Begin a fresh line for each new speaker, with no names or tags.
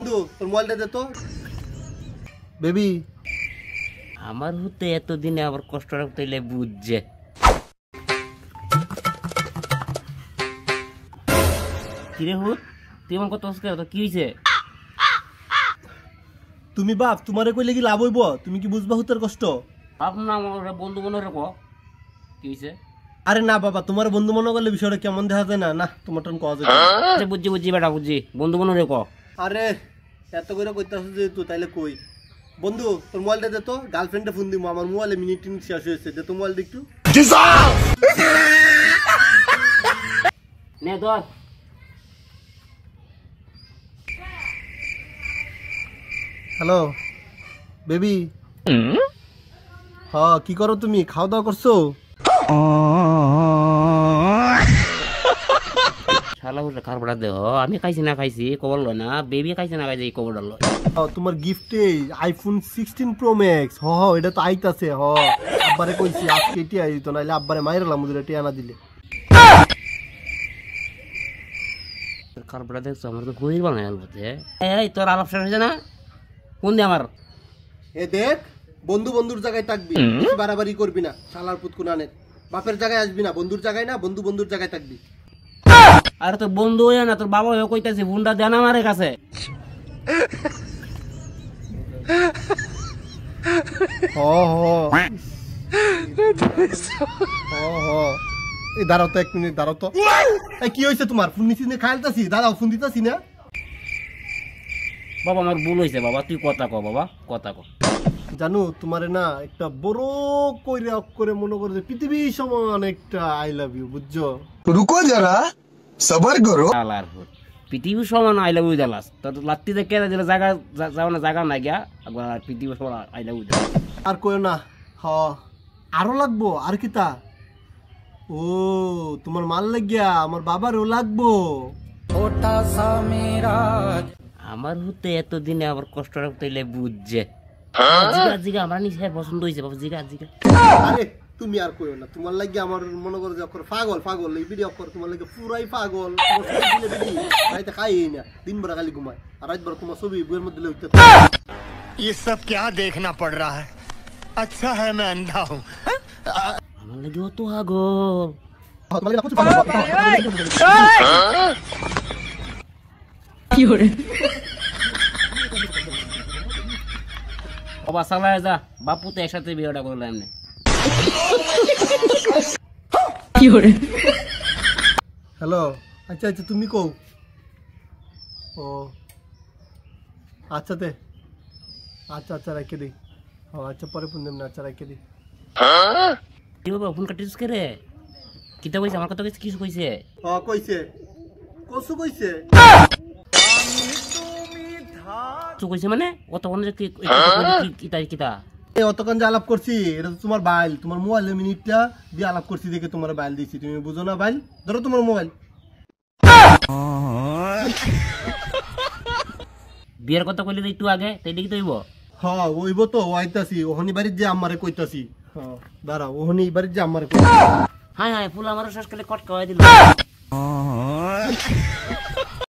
তোর মোবাইলটা দে তো বেবি।
আমার হতে এতদিনে আবার কষ্ট রাখতে বুঝছে। কিরে হুত তুই আমার কত কি হয়েছে?
তুমি বাপ তোমারে কইলে কি লাভ হইব? তুমি কি বুঝবা হুতের কষ্ট?
বাপ না আমার বন্ধু মনে রেখো কি হয়েছে?
আরে না বাবা, তোমার বন্ধু মনে করলে বিষয়টা কেমন দেখা যায় না? না তোমার টান কওয়া যায়।
বুঝছি বুঝছি বেটা বুঝছি, বন্ধু মনে রেখো।
আরে এত করে কইতাছ যে তুই তাইলে কই। বন্ধু তোর মোবাইলটা দে তো, গার্লফ্রেন্ডে ফোন দিব। আমার মোবাইলে মিনিট টিনিট শেষ হয়েছে, দে তো মোবাইলটা একটু।
নে ধর।
Hello baby. হ্যাঁ কি করো তুমি? খাওয়া দাওয়া করছো?
শালা হুটা খারবড়া দেহ, আমি খাইছি না খাইছি খবর লয় না, বেবি খাইছে না খাইছে এই খবরটা লয়।
তোমার গিফটে আইফোন 16 প্রো ম্যাক্স। হ হ এটা তো আইতাছে। হ আব্বারে কইছি আজকে এটি আইতো, নাইলে আব্বারে মাইরালাম মুদিরে টি আনা দিলে।
খারবড়া দেখছো আমার তো গরিব বানাই বলতে। এই তোর আলাপ শেষ হয়েছে না? কোন দে আমার?
এ দেখ, বন্ধু বন্ধুর জায়গায় থাকবি, বেশি বাড়াবাড়ি করবি না। শালার পুত কুনানের বাপের জায়গায় আসবি না, বন্ধুর জায়গায় না, বন্ধু বন্ধুর জায়গায় থাকবি।
আরে তোর বন্ধু হইয়া না তোর বাবা হয়ে কইতাছি ফোনটা দেন আমার কাছে।
এই দাঁড়াও তো, 1 মিনিট দাঁড়াও তো। কি হয়েছে তোমার? ফোন নিচ্ছি না, খাইলতাছি। দাঁড়াও, ফোন দিতাছি না।
বাবা আমার ভুল হয়েছে বাবা, তুই কথা ক বাবা, কথা ক।
জানো তোমারে না একটা বড় কইরে করে মনে করে যে পৃথিবী সমান একটা আই লাভ ইউ, বুঝছো?
रुको जरा सबर करो।
আলার হুট পৃথিবী সমান আই লাভ ইউ জালাস তো লাত্তি দেখে দিলে জায়গা যাও না, জায়গা নাই গিয়া একবার পৃথিবী সমান আই লাভ ইউ।
আর কইও না। হ আরো লাগবো। আর কি তা? ও তোমার মাল লাগিয়া আমার বাবারও লাগবো।
আমার হতে এতদিনে আবার কষ্ট রাখতে বুঝছে। জিগা জিগা আমার নিচে পছন্দ হয়েছে বাবা, জিগা জিগা।
আরে তুমি আর কইও না, তোমার লাগি আমার মনে করো যে অক্ষর পাগল পাগল এই ভিডিও অক্ষর তোমার লাগে পুরাই পাগল। রাইতে খাই না, দিনভর খালি ঘুমায়, আর রাতভর তোমার ছবি বইয়ের মধ্যে লইতে।
ये सब क्या देखना पड़ रहा है? अच्छा है मैं अंधा हूँ।
আমার লাগে অত আগল। বাবা সালা যা, বাপু তো একসাথে বিয়েটা করলো এমনি।
হ্যালো, আচ্ছা আচ্ছা তুমি কও। ও আচ্ছা তে আচ্ছা আচ্ছা রেখে দিই। ও আচ্ছা পরে ফোন দেব না, আচ্ছা রেখে দিই।
কি বাবা ফোন কাটিস কে রে? কিতা কইছে আমার কথা কিছু কইছে?
কইছে কসু কইছে।
তো কইছে মানে অত কোন যে কিতা কিতা
অতক্ষণ যে আলাপ করছি এটা তো তোমার বাইল, তোমার মোবাইলের মিনিটটা দিয়ে আলাপ করছি দেখে তোমার বাইল দিচ্ছি। তুমি বুঝো না বাইল? ধরো তোমার মোবাইল।
বিয়ের কথা কইলি একটু আগে, তাই দেখি তো হইব।
হ্যাঁ ওইব তো, আইতাছি ওহনি বাড়ির যে আমারে কইতাছি। হ্যাঁ দাঁড়াও, ওহনি বাড়ির যে আমারে।
হাই হাই ফুল আমার শেষ করে কটকা হয়ে দিল।